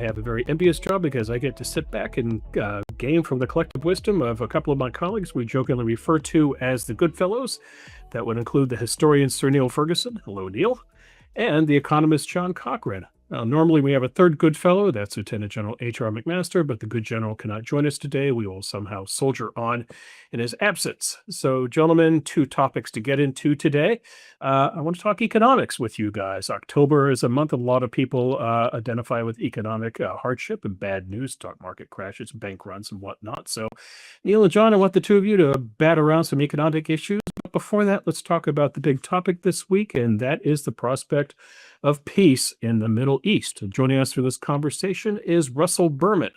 I have a very envious job because I get to sit back and gain from the collective wisdom of a couple of my colleagues we jokingly refer to as the Goodfellows. That would include the historian Sir Neil Ferguson. Hello, Neil. And the economist John Cochran. Now, normally we have a third good fellow, that's Lieutenant General H.R. McMaster, but the good general cannot join us today. We will somehow soldier on in his absence. So, gentlemen, two topics to get into today. I want to talk economics with you guys. October is a month a lot of people identify with economic hardship and bad news, stock market crashes, bank runs, and whatnot. So, Neil and John, I want the two of you to bat around some economic issues. But before that, let's talk about the big topic this week, and that is the prospect of peace in the Middle East. Joining us for this conversation is Russell Berman.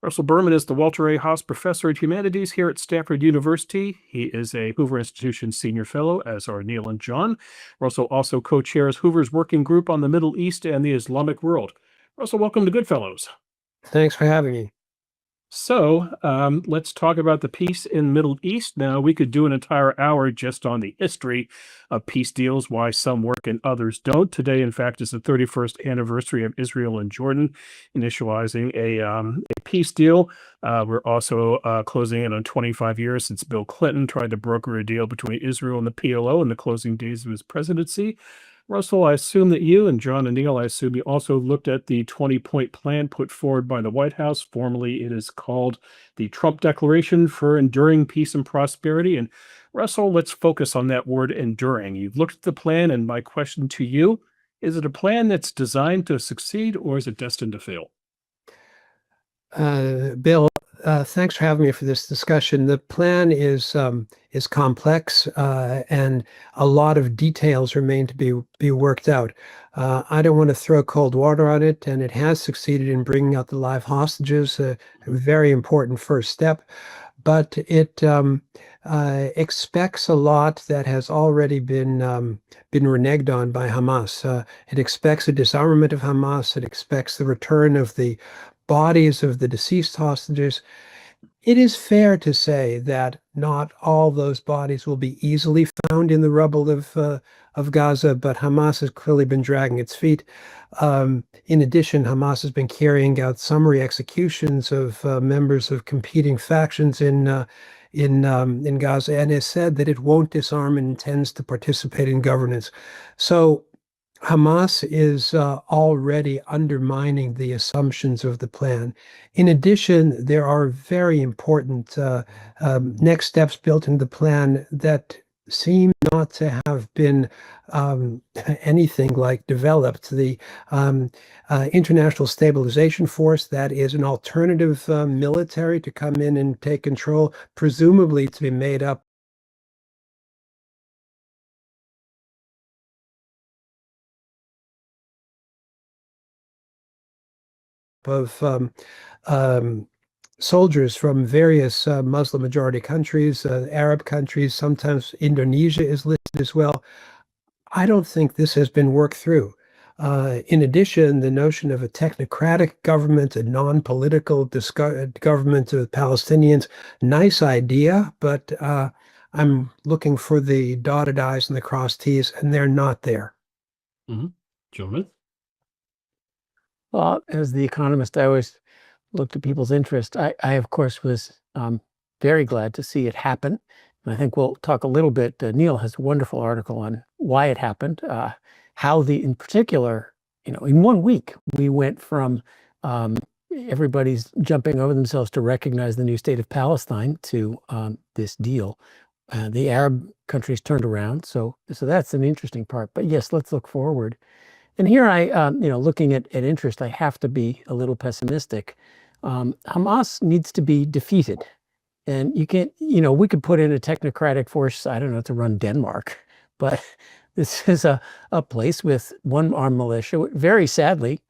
Russell Berman is the Walter A. Haas Professor of Humanities here at Stanford University. He is a Hoover Institution Senior Fellow, as are Neil and John. Russell also co-chairs Hoover's Working Group on the Middle East and the Islamic World. Russell, welcome to Goodfellows. Thanks for having me. So let's talk about the peace in the Middle East. Now, we could do an entire hour just on the history of peace deals, why some work and others don't. Today, in fact, is the 31st anniversary of Israel and Jordan initializing a peace deal. We're also closing in on 25 years since Bill Clinton tried to broker a deal between Israel and the PLO in the closing days of his presidency. Russell, I assume that you and John and Neil, I assume you also looked at the 20-point plan put forward by the White House. Formerly, it is called the Trump Declaration for Enduring Peace and Prosperity. And Russell, let's focus on that word enduring. You've looked at the plan, and my question to you, is it a plan that's designed to succeed, or is it destined to fail? Bill, thanks for having me for this discussion. The plan is complex, and a lot of details remain to be worked out. I don't want to throw cold water on it, and it has succeeded in bringing out the live hostages, a very important first step. But it expects a lot that has already been reneged on by Hamas. It expects a disarmament of Hamas. It expects the return of the bodies of the deceased hostages. It is fair to say that not all those bodies will be easily found in the rubble of Gaza, but Hamas has clearly been dragging its feet. In addition, Hamas has been carrying out summary executions of members of competing factions in Gaza, and has said that it won't disarm and intends to participate in governance. So Hamas is already undermining the assumptions of the plan. In addition, there are very important next steps built into the plan that seem not to have been anything like developed. The International Stabilization Force, that is an alternative military to come in and take control, presumably to be made up of soldiers from various Muslim majority countries, Arab countries, sometimes Indonesia is listed as well. I don't think this has been worked through. In addition, the notion of a technocratic government, a non-political government of the Palestinians, nice idea, but I'm looking for the dotted I's and the crossed T's, and they're not there. Gentlemen? Well, as the economist, I always looked at people's interest. I of course, was very glad to see it happen. And I think we'll talk a little bit. Neil has a wonderful article on why it happened, how in particular, in 1 week, we went from everybody's jumping over themselves to recognize the new state of Palestine to this deal. The Arab countries turned around. So that's an interesting part. But yes, let's look forward. And here looking at interest, I have to be a little pessimistic. Hamas needs to be defeated. And you can't, we could put in a technocratic force, I don't know, to run Denmark. But this is a place with one armed militia, very sadly,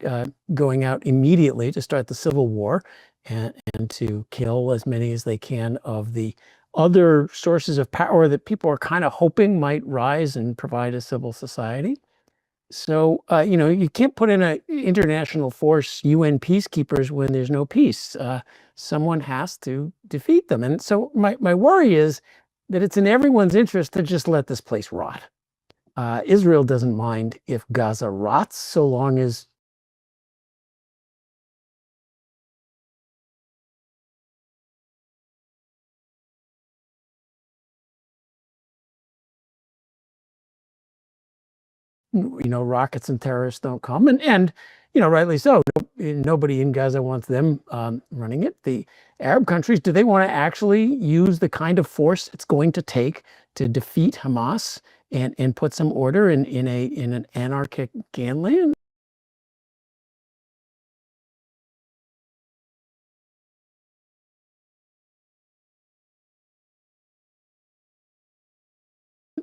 going out immediately to start the civil war and to kill as many as they can of the other sources of power that people are kind of hoping might rise and provide a civil society. So, you can't put in an international force, UN peacekeepers, when there's no peace. Someone has to defeat them. And so my worry is that it's in everyone's interest to just let this place rot. Israel doesn't mind if Gaza rots so long as rockets and terrorists don't come. And rightly so. Nobody in Gaza wants them running it. The Arab countries, do they want to actually use the kind of force it's going to take to defeat Hamas and put some order in an anarchic Ganland?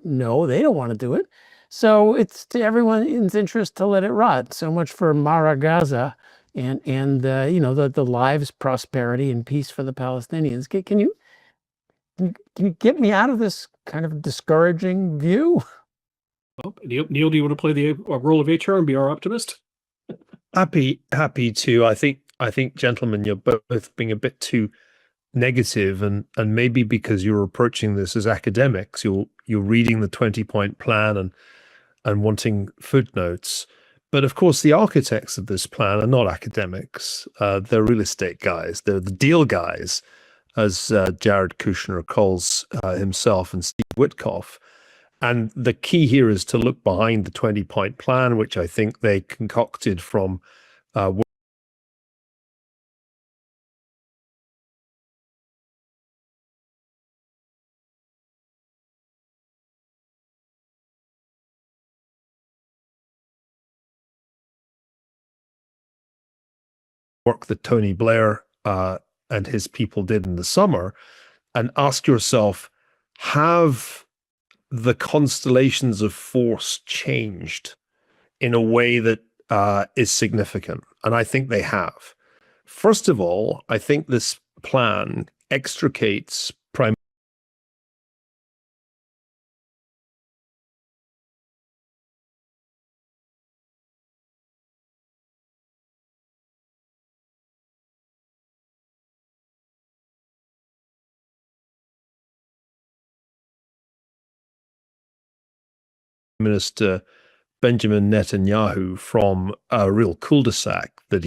No, they don't want to do it. So it's to everyone's interest to let it rot. So much for Mara Gaza and the lives, prosperity, and peace for the Palestinians. Can you get me out of this kind of discouraging view? Well, Neil, do you want to play the role of HR and be our optimist? Happy to. I think, gentlemen, you're both being a bit too negative, and maybe because you're approaching this as academics, you're reading the 20-point plan and wanting footnotes. But of course, the architects of this plan are not academics. They're real estate guys. They're the deal guys, as Jared Kushner calls himself, and Steve Witkoff. And the key here is to look behind the 20-point plan, which I think they concocted from work that Tony Blair and his people did in the summer, and ask yourself, have the constellations of force changed in a way that is significant? And I think they have. First of all, I think this plan extricates Prime Minister Benjamin Netanyahu from a real cul-de-sac that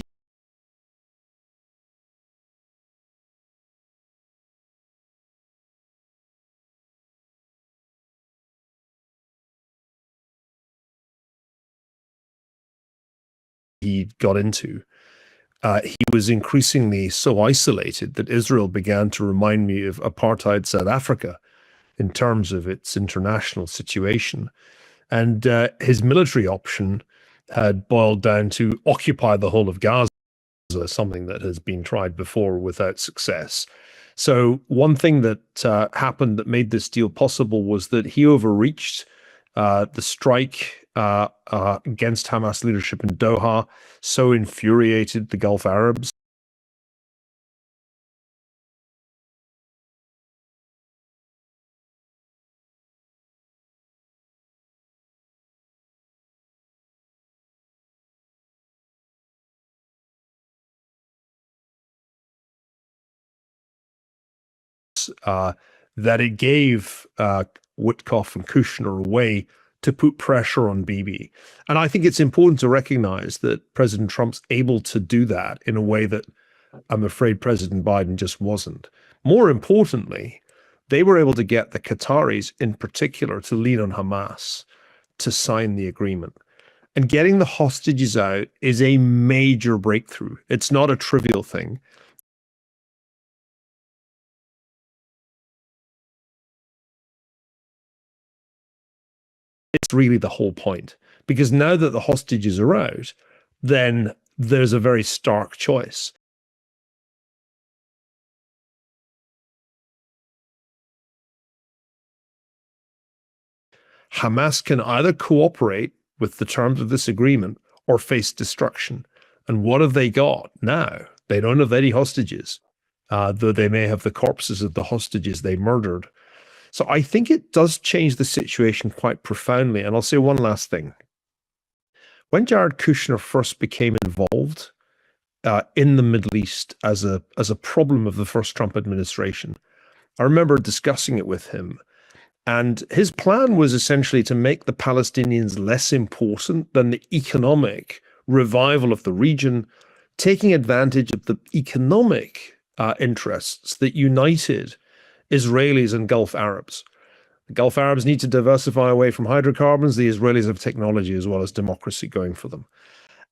he got into. He was increasingly so isolated that Israel began to remind me of apartheid South Africa in terms of its international situation. And his military option had boiled down to occupy the whole of Gaza, something that has been tried before without success. So one thing that happened that made this deal possible was that he overreached the strike against Hamas leadership in Doha, so infuriated the Gulf Arabs. That it gave Witkoff and Kushner a way to put pressure on Bibi. And I think it's important to recognize that President Trump's able to do that in a way that I'm afraid President Biden just wasn't. More importantly, they were able to get the Qataris in particular to lean on Hamas to sign the agreement. And getting the hostages out is a major breakthrough. It's not a trivial thing. It's really the whole point, because now that the hostages are out, then there's a very stark choice. Hamas can either cooperate with the terms of this agreement or face destruction. And what have they got now? They don't have any hostages, though they may have the corpses of the hostages they murdered. So I think it does change the situation quite profoundly. And I'll say one last thing. When Jared Kushner first became involved in the Middle East as a problem of the first Trump administration, I remember discussing it with him. And his plan was essentially to make the Palestinians less important than the economic revival of the region, taking advantage of the economic interests that united Israelis and Gulf Arabs. The Gulf Arabs need to diversify away from hydrocarbons. The Israelis have technology as well as democracy going for them.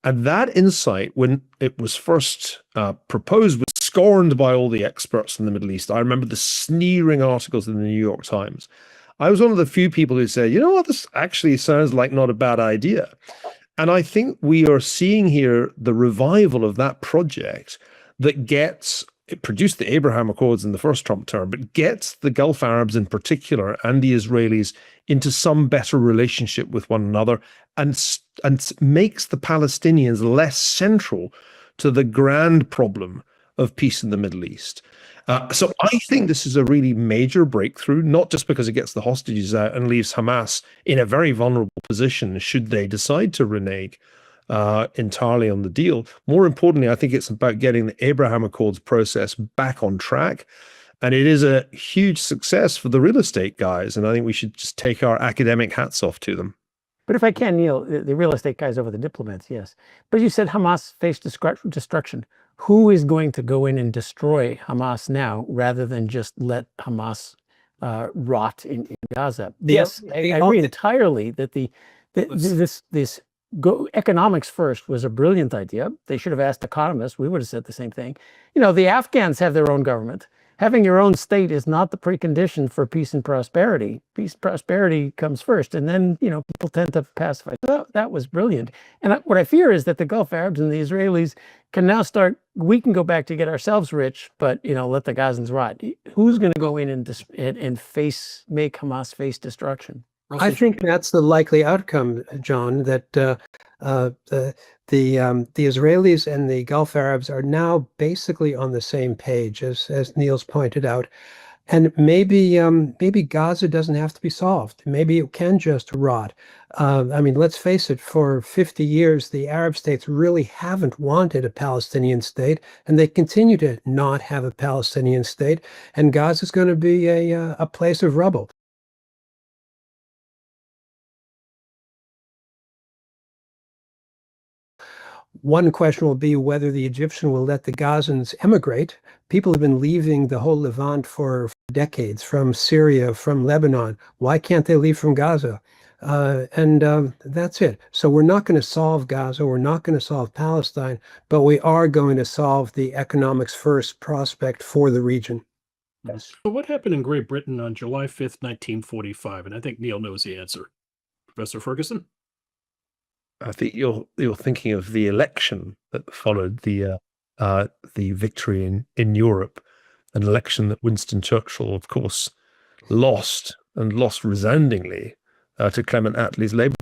And that insight, when it was first proposed, was scorned by all the experts in the Middle East. I remember the sneering articles in the New York Times. I was one of the few people who said, you know what, this actually sounds like not a bad idea. And I think we are seeing here the revival of that project that it produced the Abraham Accords in the first Trump term, but gets the Gulf Arabs in particular and the Israelis into some better relationship with one another and makes the Palestinians less central to the grand problem of peace in the Middle East. So I think this is a really major breakthrough, not just because it gets the hostages out and leaves Hamas in a very vulnerable position should they decide to renege entirely on the deal. More importantly, I think it's about getting the Abraham Accords process back on track. And it is a huge success for the real estate guys. And I think we should just take our academic hats off to them. But if I can, Neil, the real estate guys over the diplomats, yes. But you said Hamas faced destruction. Who is going to go in and destroy Hamas now rather than just let Hamas rot in Gaza? Yes, I agree entirely that this economics first was a brilliant idea. They should have asked economists. We would have said the same thing. You know, the Afghans have their own government. Having your own state is not the precondition for peace and prosperity. Peace and prosperity comes first, and then, you know, people tend to pacify. So that was brilliant. And what I fear is that the Gulf Arabs and the Israelis can now we can go back to get ourselves rich, but, you know, let the Gazans rot. Who's going to go in and make Hamas face destruction? I think that's the likely outcome, John, that the Israelis and the Gulf Arabs are now basically on the same page, as Niels pointed out. And maybe Gaza doesn't have to be solved. Maybe it can just rot. I mean, let's face it, for 50 years, the Arab states really haven't wanted a Palestinian state, and they continue to not have a Palestinian state. And Gaza is going to be a place of rubble. One question will be whether the Egyptian will let the Gazans emigrate. People have been leaving the whole Levant for decades, from Syria, from Lebanon. Why can't they leave from Gaza? That's it. So we're not going to solve Gaza. We're not going to solve Palestine, but we are going to solve the economics first prospect for the region. Yes. So what happened in Great Britain on July 5th, 1945? And I think Neil knows the answer. Professor Ferguson? I think you're thinking of the election that followed the victory in Europe, an election that Winston Churchill, of course, lost resoundingly to Clement Attlee's Labour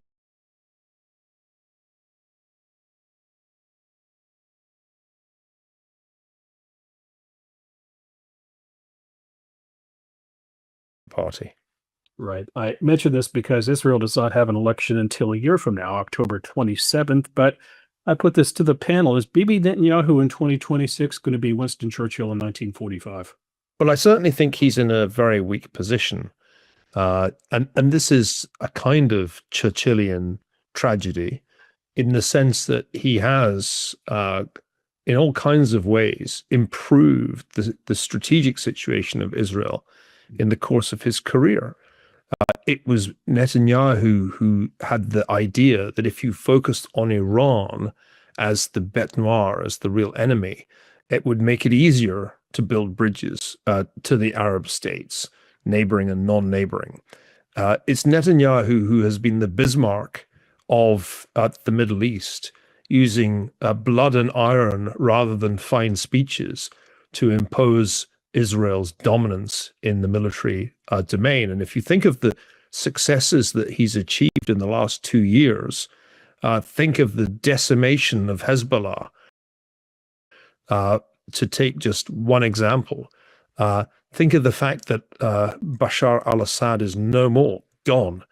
Party. Right. I mentioned this because Israel does not have an election until a year from now, October 27th. But I put this to the panel. Is Bibi Netanyahu in 2026 going to be Winston Churchill in 1945? Well, I certainly think he's in a very weak position. And this is a kind of Churchillian tragedy in the sense that he has, in all kinds of ways, improved the strategic situation of Israel in the course of his career. It was Netanyahu who had the idea that if you focused on Iran as the bête noire, as the real enemy, it would make it easier to build bridges to the Arab states, neighboring and non-neighboring. It's Netanyahu who has been the Bismarck of the Middle East, using blood and iron rather than fine speeches to impose Israel's dominance in the military domain. And if you think of the successes that he's achieved in the last 2 years, think of the decimation of Hezbollah, to take just one example. Think of the fact that Bashar al-Assad is no more, gone.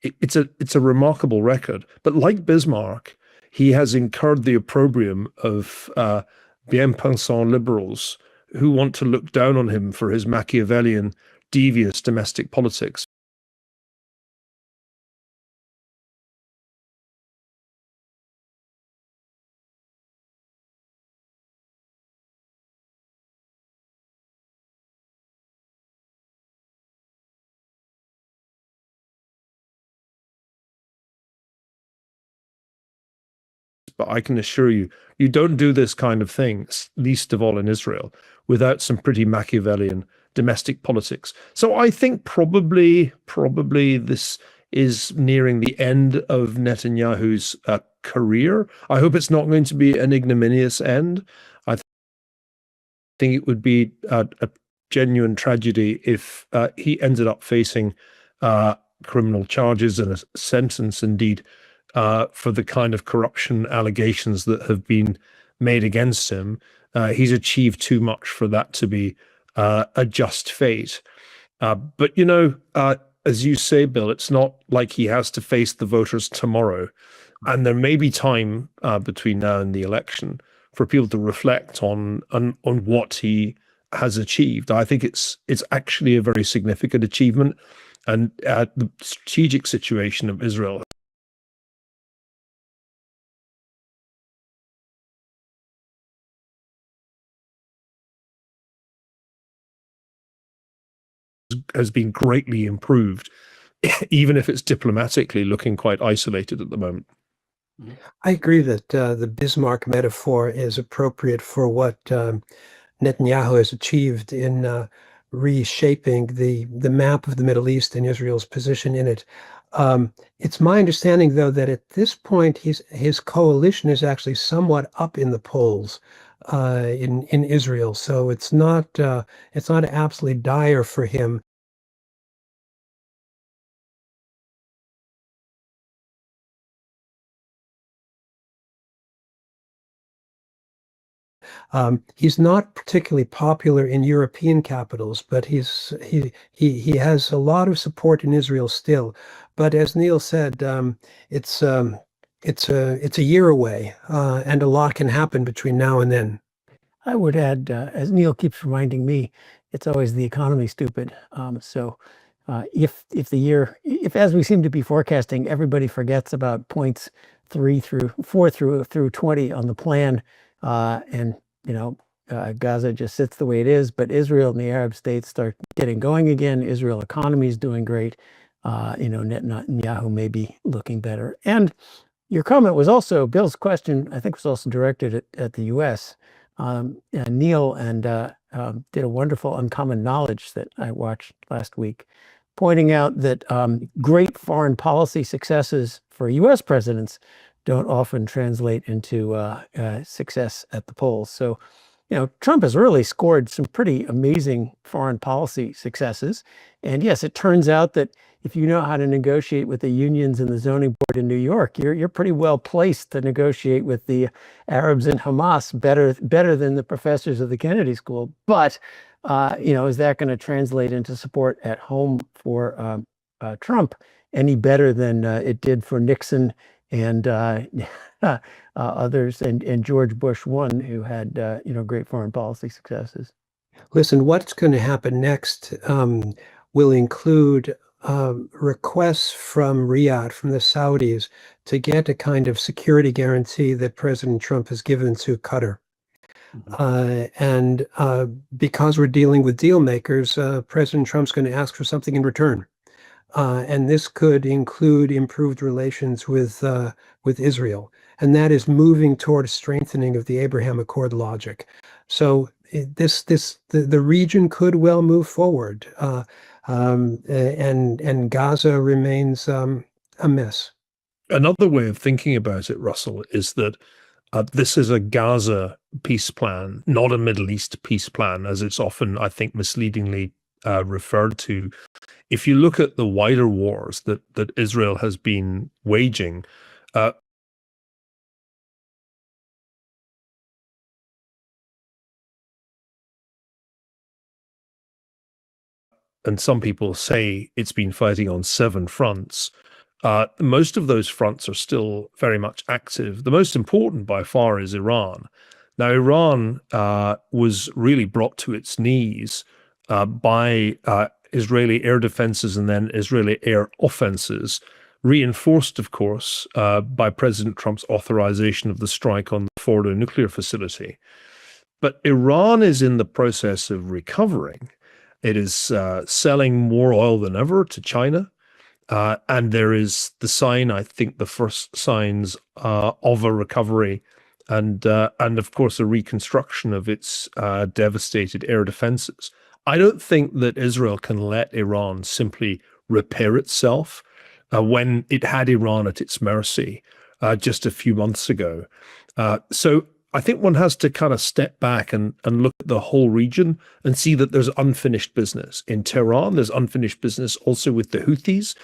It's a remarkable record. But like Bismarck, he has incurred the opprobrium of bien-pensant liberals who want to look down on him for his Machiavellian, devious domestic politics. but I can assure you, you don't do this kind of thing, least of all in Israel, without some pretty Machiavellian domestic politics. So I think probably this is nearing the end of Netanyahu's career. I hope it's not going to be an ignominious end. I think it would be a genuine tragedy if he ended up facing criminal charges and a sentence, indeed, for the kind of corruption allegations that have been made against him. He's achieved too much for that to be a just fate. But, you know, as you say, Bill, it's not like he has to face the voters tomorrow. And there may be time between now and the election for people to reflect on what he has achieved. I think it's actually a very significant achievement. And the strategic situation of Israel has been greatly improved, even if it's diplomatically looking quite isolated at the moment. I agree that the Bismarck metaphor is appropriate for what Netanyahu has achieved in reshaping the map of the Middle East and Israel's position in it. It's my understanding, though, that at this point his coalition is actually somewhat up in the polls in Israel, so it's not absolutely dire for him. He's not particularly popular in European capitals, but he has a lot of support in Israel still. But as Neil said, it's a year away, and a lot can happen between now and then. I would add, as Neil keeps reminding me, it's always the economy, stupid. So if as we seem to be forecasting, everybody forgets about points 3 through 4 through 20 on the plan, and Gaza just sits the way it is, but Israel and the Arab states start getting going again. Israel economy is doing great. Netanyahu may be looking better. And your comment was also, Bill's question, I think, was also directed at the U.S. Neil did a wonderful Uncommon Knowledge that I watched last week, pointing out that great foreign policy successes for U.S. presidents don't often translate into success at the polls. So, Trump has really scored some pretty amazing foreign policy successes. And yes, it turns out that if you know how to negotiate with the unions and the zoning board in New York, you're pretty well placed to negotiate with the Arabs and Hamas better than the professors of the Kennedy School. But is that going to translate into support at home for Trump any better than it did for Nixon and others, and George Bush one, who had great foreign policy successes? Listen, what's going to happen next will include requests from Riyadh, from the Saudis, to get a kind of security guarantee that President Trump has given to Qatar. And because we're dealing with deal makers, President Trump's going to ask for something in return. And this could include improved relations with Israel. And that is moving toward a strengthening of the Abraham Accord logic. So the region could well move forward. And Gaza remains a mess. Another way of thinking about it, Russell, is that this is a Gaza peace plan, not a Middle East peace plan, as it's often, I think, misleadingly referred to. If you look at the wider wars that Israel has been waging, and some people say it's been fighting on 7 fronts, most of those fronts are still very much active. The most important by far is Iran. Now, Iran was really brought to its knees by Israeli air defenses and then Israeli air offenses, reinforced, of course, by President Trump's authorization of the strike on the Fordo nuclear facility. But Iran is in the process of recovering. It is selling more oil than ever to China. And there is the sign, I think, the first signs of a recovery and of course, a reconstruction of its devastated air defenses. I don't think that Israel can let Iran simply repair itself when it had Iran at its mercy just a few months ago. So I think one has to kind of step back and look at the whole region and see that there's unfinished business. In Tehran, there's unfinished business also with the Houthis.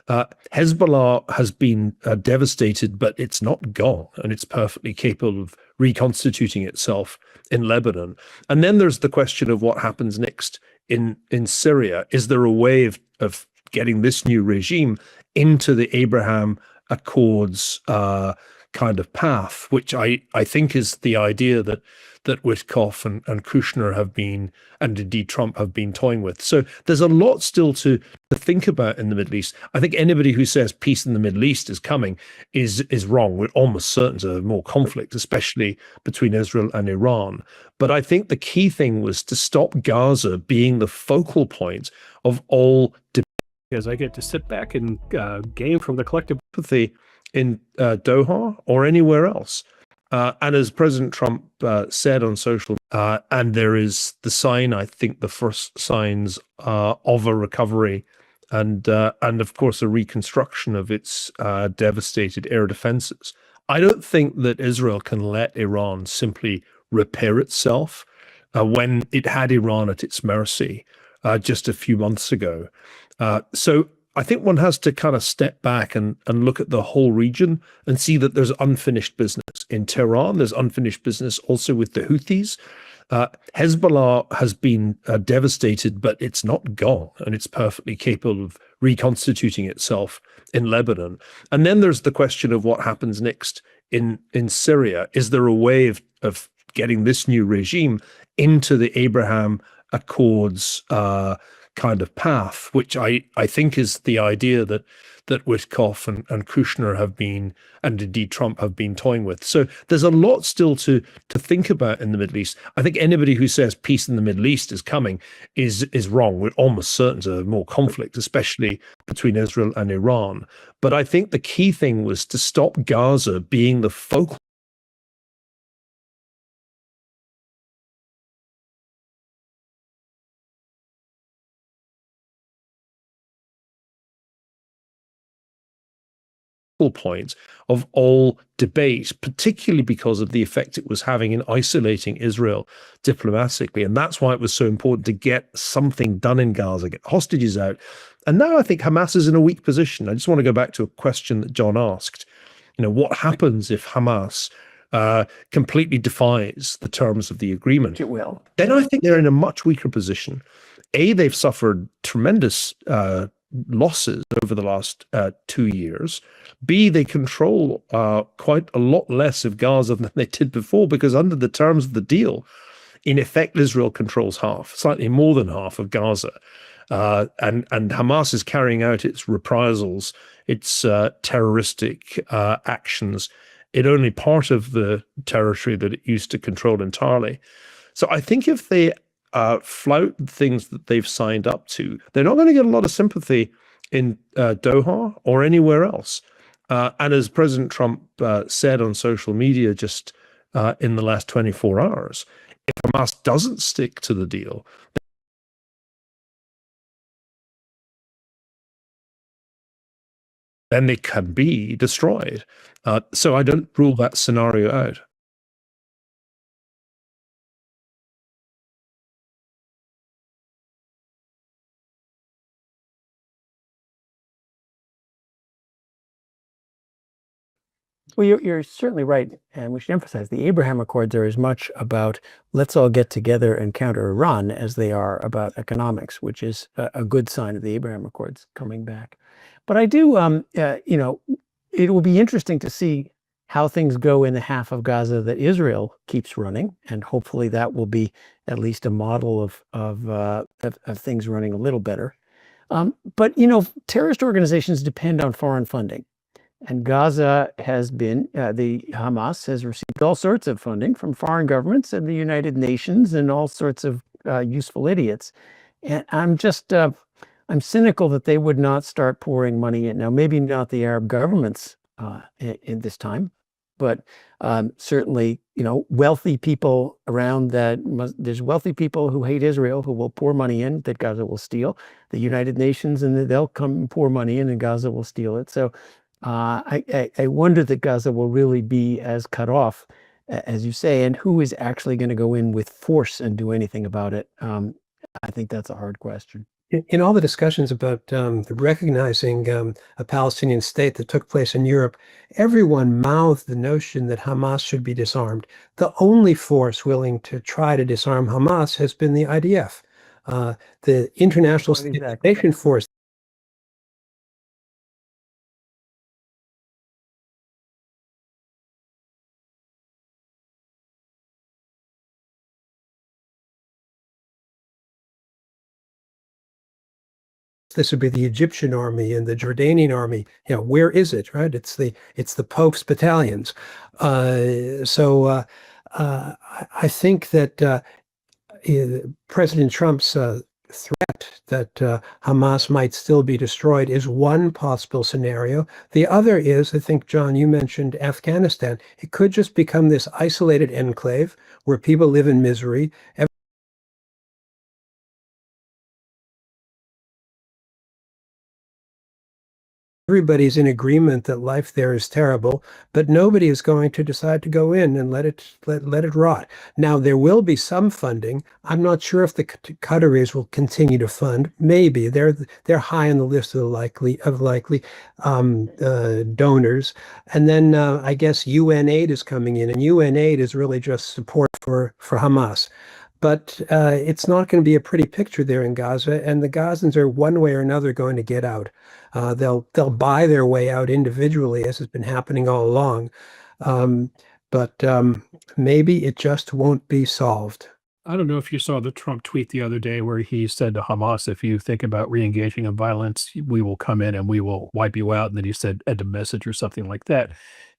Hezbollah has been devastated, but it's not gone, and it's perfectly capable of reconstituting itself in Lebanon. And then there's the question of what happens next in Syria. Is there a way of getting this new regime into the Abraham Accords kind of path, which I think is the idea that Witkoff and Kushner have been, and indeed Trump have been toying with. So there's a lot still to think about in the Middle East. I think anybody who says peace in the Middle East is coming is wrong. We're almost certain to have more conflict, especially between Israel and Iran. But I think the key thing was to stop Gaza being the focal point of all Because I get to sit back and gain from the collective empathy in Doha or anywhere else. And as President Trump said on social, and there is the sign, I think, the first signs of a recovery and of course, a reconstruction of its devastated air defenses. I don't think that Israel can let Iran simply repair itself when it had Iran at its mercy just a few months ago. So I think one has to kind of step back and look at the whole region and see that there's unfinished business. In Tehran, there's unfinished business also with the Houthis. Hezbollah has been devastated, but it's not gone, and it's perfectly capable of reconstituting itself in Lebanon. And then there's the question of what happens next in Syria. Is there a way of getting this new regime into the Abraham Accords kind of path, which I think is the idea that Witkoff and Kushner have been, and indeed Trump have been toying with. So there's a lot still to think about in the Middle East. I think anybody who says peace in the Middle East is coming is wrong. We're almost certain to have more conflict, especially between Israel and Iran. But I think the key thing was to stop Gaza being the focal point of all debate, particularly because of the effect it was having in isolating Israel diplomatically. And that's why it was so important to get something done in Gaza, get hostages out. And now I think Hamas is in a weak position. I just want to go back to a question that John asked. What happens if Hamas completely defies the terms of the agreement? It will. Then I think they're in a much weaker position. They've suffered tremendous losses over the last 2 years. B, they control quite a lot less of Gaza than they did before, because under the terms of the deal, in effect, Israel controls half, slightly more than half of Gaza. And Hamas is carrying out its reprisals, its terroristic actions in only part of the territory that it used to control entirely. So I think if they flout things that they've signed up to, they're not going to get a lot of sympathy in Doha or anywhere else. And as President Trump said on social media just in the last 24 hours, if Hamas doesn't stick to the deal, then they can be destroyed. So I don't rule that scenario out. Well, you're certainly right, and we should emphasize the Abraham Accords are as much about let's all get together and counter Iran as they are about economics, which is a good sign of the Abraham Accords coming back. But I do, it will be interesting to see how things go in the half of Gaza that Israel keeps running, and hopefully that will be at least a model of things running a little better. But terrorist organizations depend on foreign funding. And Gaza has been, the Hamas has received all sorts of funding from foreign governments and the United Nations and all sorts of useful idiots. And I'm I'm cynical that they would not start pouring money in. Now, maybe not the Arab governments in this time, but certainly, wealthy people around there's wealthy people who hate Israel who will pour money in that Gaza will steal. The United Nations, and they'll come and pour money in and Gaza will steal it. So I wonder that Gaza will really be as cut off as you say, and who is actually going to go in with force and do anything about it? I think that's a hard question. In all the discussions about recognizing a Palestinian state that took place in Europe, everyone mouthed the notion that Hamas should be disarmed. The only force willing to try to disarm Hamas has been the IDF, the International Stabilization Force. This would be the Egyptian army and the Jordanian army. Where is it, right? It's the Pope's battalions. I think that President Trump's threat that Hamas might still be destroyed is one possible scenario. The other is, I think, John, you mentioned Afghanistan. It could just become this isolated enclave where people live in misery. Everybody's in agreement that life there is terrible, but nobody is going to decide to go in and let it rot. Now, there will be some funding. I'm not sure if the Qataris will continue to fund. Maybe they're high on the list of the likely donors. And then I guess UN aid is coming in, and UN aid is really just support for Hamas. But it's not going to be a pretty picture there in Gaza, and the Gazans are one way or another going to get out. They'll buy their way out individually, as has been happening all along. But maybe it just won't be solved. I don't know if you saw the Trump tweet the other day where he said to Hamas, if you think about re-engaging in violence, we will come in and we will wipe you out. And then he said, end a message or something like that.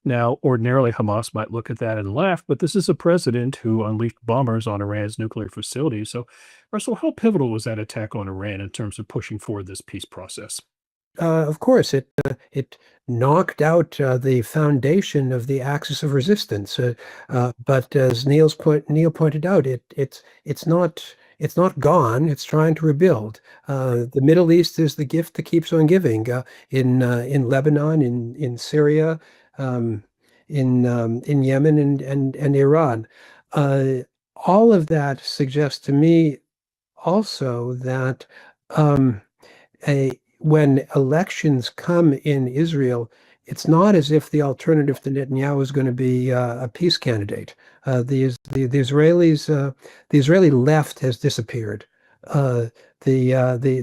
Now, ordinarily, Hamas might look at that and laugh, but this is a president who unleashed bombers on Iran's nuclear facilities. So, Russell, how pivotal was that attack on Iran in terms of pushing forward this peace process? Of course, it knocked out the foundation of the axis of resistance. But as Neil pointed out, it's not gone. It's trying to rebuild. The Middle East is the gift that keeps on giving. In Lebanon, in Syria, in Yemen, and Iran. All of that suggests to me also that when elections come in Israel, it's not as if the alternative to Netanyahu is going to be a peace candidate. The Israeli left has disappeared. The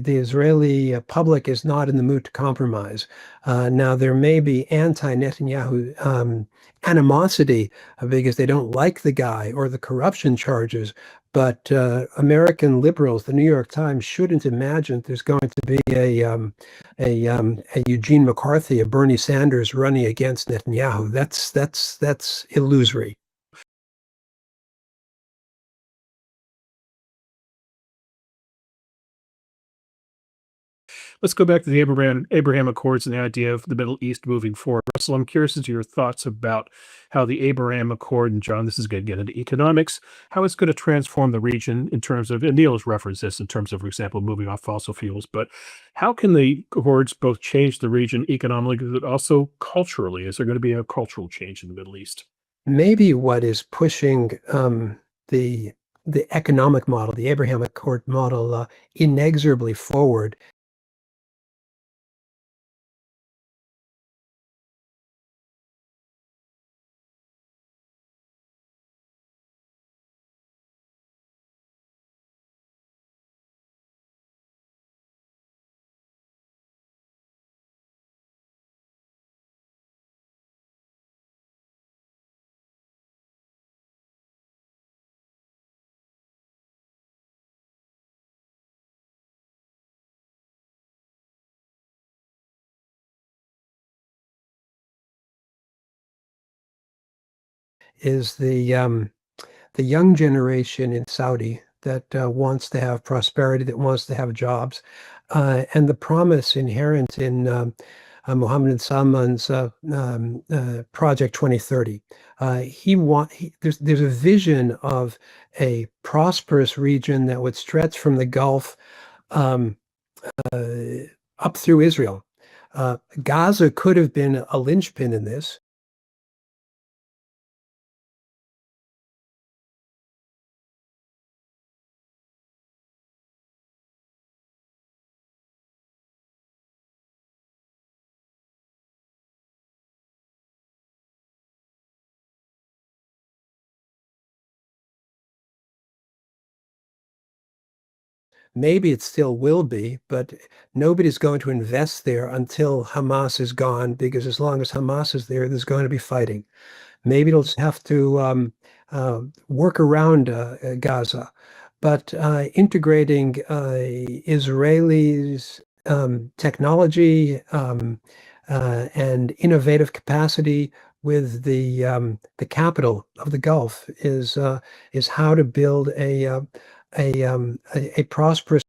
Israeli public is not in the mood to compromise. Now, there may be anti-Netanyahu animosity because they don't like the guy or the corruption charges, but American liberals, the New York Times, shouldn't imagine there's going to be a Eugene McCarthy, a Bernie Sanders running against Netanyahu. That's illusory. Let's go back to the Abraham Accords and the idea of the Middle East moving forward. Russell, I'm curious as to your thoughts about how the Abraham Accord, and John, this is going to get into economics, how it's going to transform the region in terms of, and Neil has referenced this in terms of, for example, moving off fossil fuels, but how can the Accords both change the region economically, but also culturally? Is there going to be a cultural change in the Middle East? Maybe what is pushing the economic model, the Abraham Accord model, inexorably forward is the young generation in Saudi that wants to have prosperity, that wants to have jobs, and the promise inherent in Mohammed bin Salman's Project 2030. There's a vision of a prosperous region that would stretch from the Gulf up through Israel. Gaza could have been a linchpin in this. Maybe it still will be, but nobody's going to invest there until Hamas is gone, because as long as Hamas is there, there's going to be fighting. Maybe it'll just have to work around Gaza, but integrating Israelis' technology and innovative capacity with the capital of the Gulf is how to build a prosperous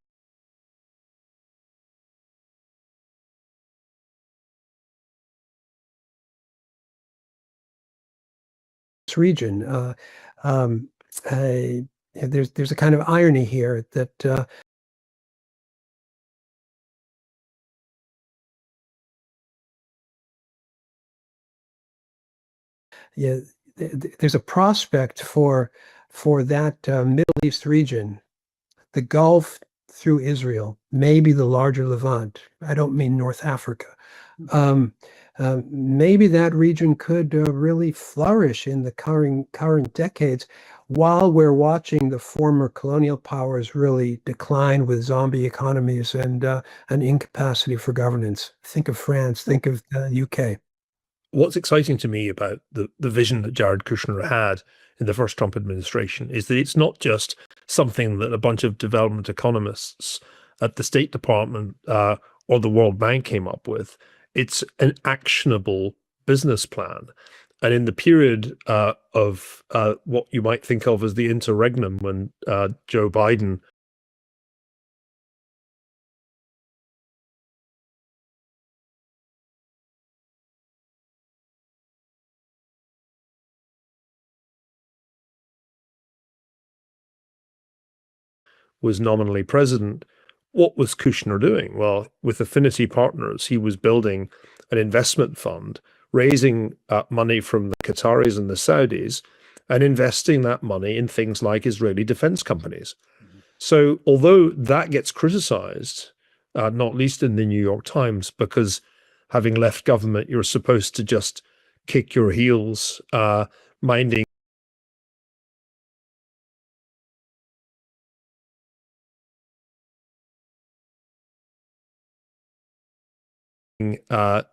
region. There's a kind of irony here that yeah, there's a prospect for that Middle East region, the Gulf through Israel, maybe the larger Levant. I don't mean North Africa. Maybe that region could really flourish in the current decades, while we're watching the former colonial powers really decline with zombie economies and an incapacity for governance. Think of France, think of the UK. What's exciting to me about the vision that Jared Kushner had in the first Trump administration is that it's not just something that a bunch of development economists at the State Department or the World Bank came up with. It's an actionable business plan. And in the period of what you might think of as the interregnum, when Joe Biden was nominally president, what was Kushner doing? Well, with Affinity Partners, he was building an investment fund, raising money from the Qataris and the Saudis, and investing that money in things like Israeli defense companies. So although that gets criticized, not least in the New York Times, because having left government, you're supposed to just kick your heels, minding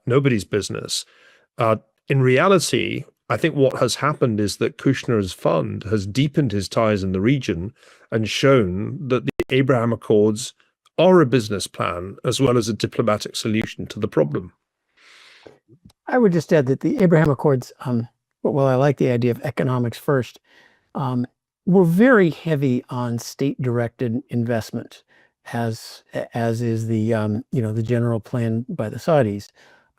nobody's business. In reality, I think what has happened is that Kushner's fund has deepened his ties in the region and shown that the Abraham Accords are a business plan as well as a diplomatic solution to the problem. I would just add that the Abraham Accords, well, I like the idea of economics first, were very heavy on state-directed investment, as is the the general plan by the Saudis,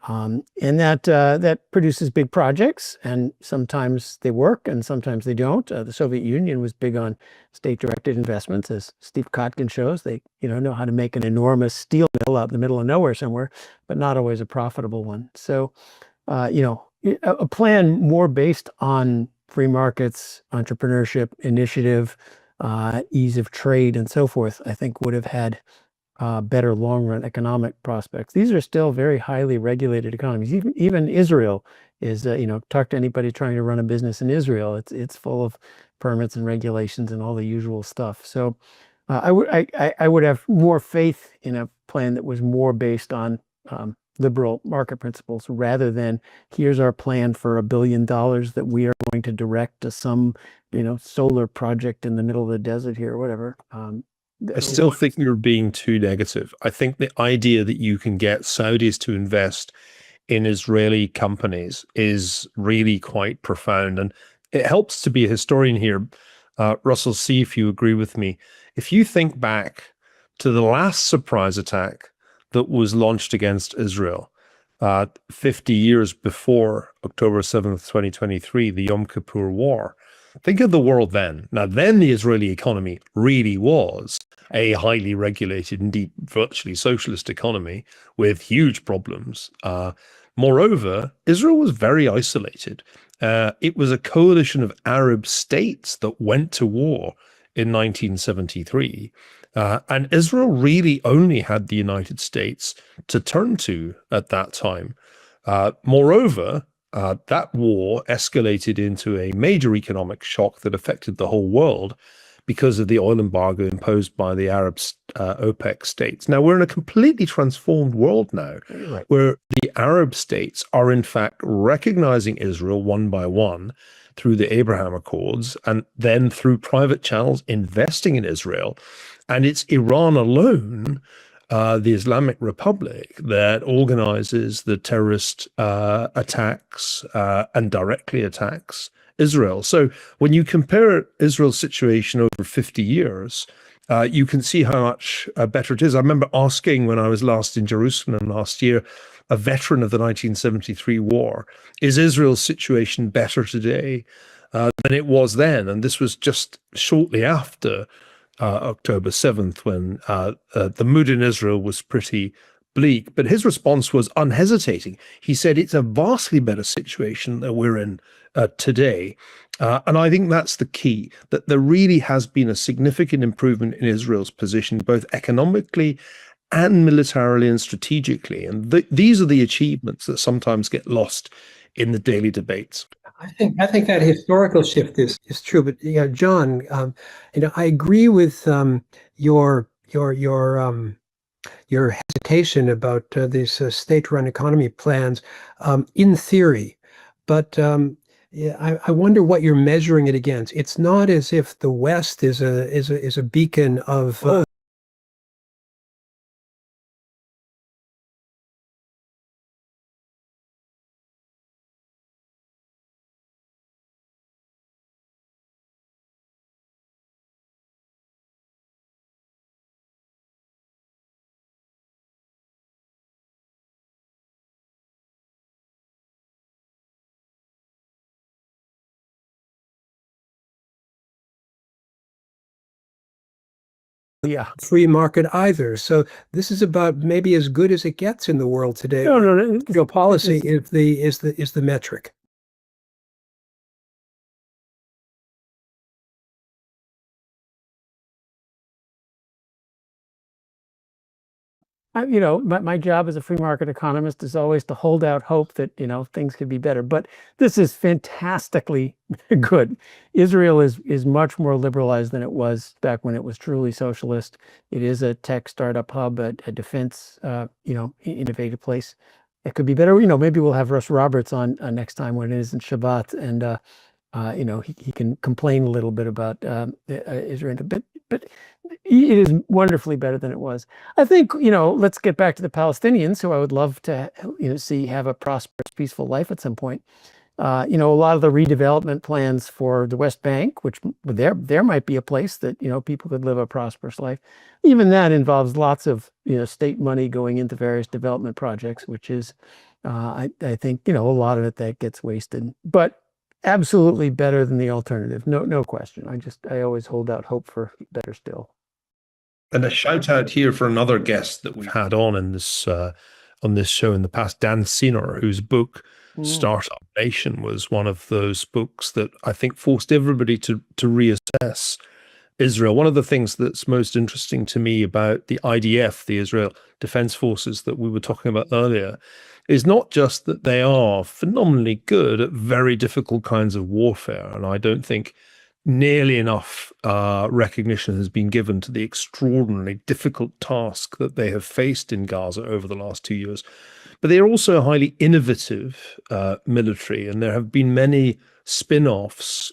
and that produces big projects, and sometimes they work and sometimes they don't. The Soviet Union was big on state-directed investments, as Steve Kotkin shows. They know how to make an enormous steel mill out in the middle of nowhere somewhere, but not always a profitable one. So, a plan more based on free markets, entrepreneurship, initiative, ease of trade, and so forth, I think would have had better long-run economic prospects. These are still very highly regulated economies. Even Israel is, talk to anybody trying to run a business in Israel. It's full of permits and regulations and all the usual stuff. So I would have more faith in a plan that was more based on liberal market principles, rather than here's our plan for $1 billion that we are going to direct to some solar project in the middle of the desert here or whatever. I still think you're being too negative. I think the idea that you can get Saudis to invest in Israeli companies is really quite profound. And it helps to be a historian here. Russell, see if you agree with me. If you think back to the last surprise attack that was launched against Israel, 50 years before October 7th, 2023, the Yom Kippur War. Think of the world then. Now, then the Israeli economy really was a highly regulated, indeed virtually socialist economy with huge problems. Moreover, Israel was very isolated. It was a coalition of Arab states that went to war in 1973. And Israel really only had the United States to turn to at that time. Moreover, that war escalated into a major economic shock that affected the whole world because of the oil embargo imposed by the Arab OPEC states. Now, we're in a completely transformed world now, Right. where the Arab states are in fact recognizing Israel one by one through the Abraham Accords, and then through private channels investing in Israel. And it's Iran alone, the Islamic Republic, that organizes the terrorist attacks and directly attacks Israel. So when you compare Israel's situation over 50 years, you can see how much better it is. I remember asking when I was last in Jerusalem last year, a veteran of the 1973 war, is Israel's situation better today than it was then? And this was just shortly after October 7th, when the mood in Israel was pretty bleak. But his response was unhesitating. He said, it's a vastly better situation that we're in today. And I think that's the key, that there really has been a significant improvement in Israel's position, both economically and militarily and strategically. And these are the achievements that sometimes get lost in the daily debates. I think that historical shift is true, but John, I agree with your your hesitation about these state-run economy plans in theory, but yeah, I wonder what you're measuring it against. It's not as if the West is a beacon of Yeah. free market either. So this is about maybe as good as it gets in the world today. No. Your policy is the metric. My job as a free market economist is always to hold out hope that, things could be better. But this is fantastically good. Israel is much more liberalized than it was back when it was truly socialist. It is a tech startup hub, a defense, innovative place. It could be better. Maybe we'll have Russ Roberts on next time when it isn't Shabbat, and he can complain a little bit about Israel, but it is wonderfully better than it was. I think, let's get back to the Palestinians, who I would love to, see have a prosperous, peaceful life at some point. A lot of the redevelopment plans for the West Bank, which there might be a place that, people could live a prosperous life. Even that involves lots of, state money going into various development projects, which is, I think, a lot of it that gets wasted. But absolutely better than the alternative. No question. I always hold out hope for better still. And a shout out here for another guest that we've had on this show in the past, Dan Senor, whose book Startup Nation was one of those books that I think forced everybody to reassess Israel. One of the things that's most interesting to me about the IDF, the Israel Defense Forces that we were talking about earlier, is not just that they are phenomenally good at very difficult kinds of warfare. And I don't think nearly enough recognition has been given to the extraordinarily difficult task that they have faced in Gaza over the last 2 years. But they are also a highly innovative military, and there have been many spin-offs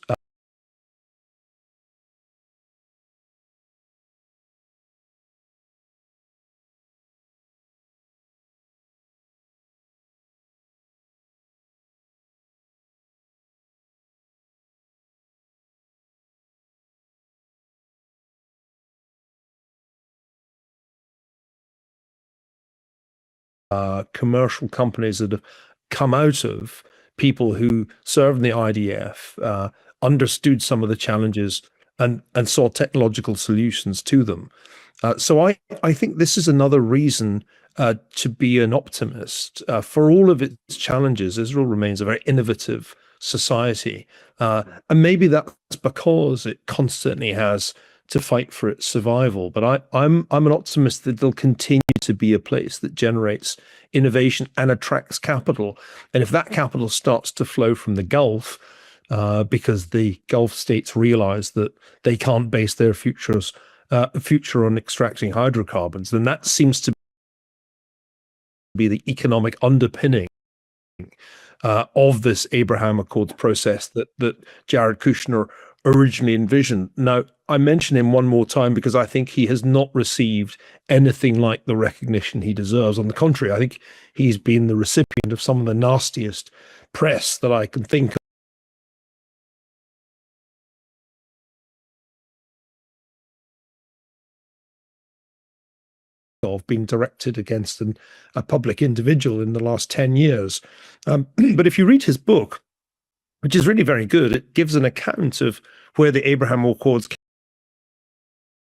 commercial companies that have come out of people who served in the IDF, understood some of the challenges and saw technological solutions to them. So I think this is another reason to be an optimist. For all of its challenges, Israel remains a very innovative society. And maybe that's because it constantly has to fight for its survival. But I'm an optimist that they'll continue to be a place that generates innovation and attracts capital. And if that capital starts to flow from the Gulf, because the Gulf states realize that they can't base their future on extracting hydrocarbons, then that seems to be the economic underpinning of this Abraham Accords process that Jared Kushner originally envisioned. Now, I mention him one more time because I think he has not received anything like the recognition he deserves. On the contrary, I think he's been the recipient of some of the nastiest press that I can think of being directed against a public individual in the last 10 years. But if you read his book, which is really very good, it gives an account of where the Abraham Accords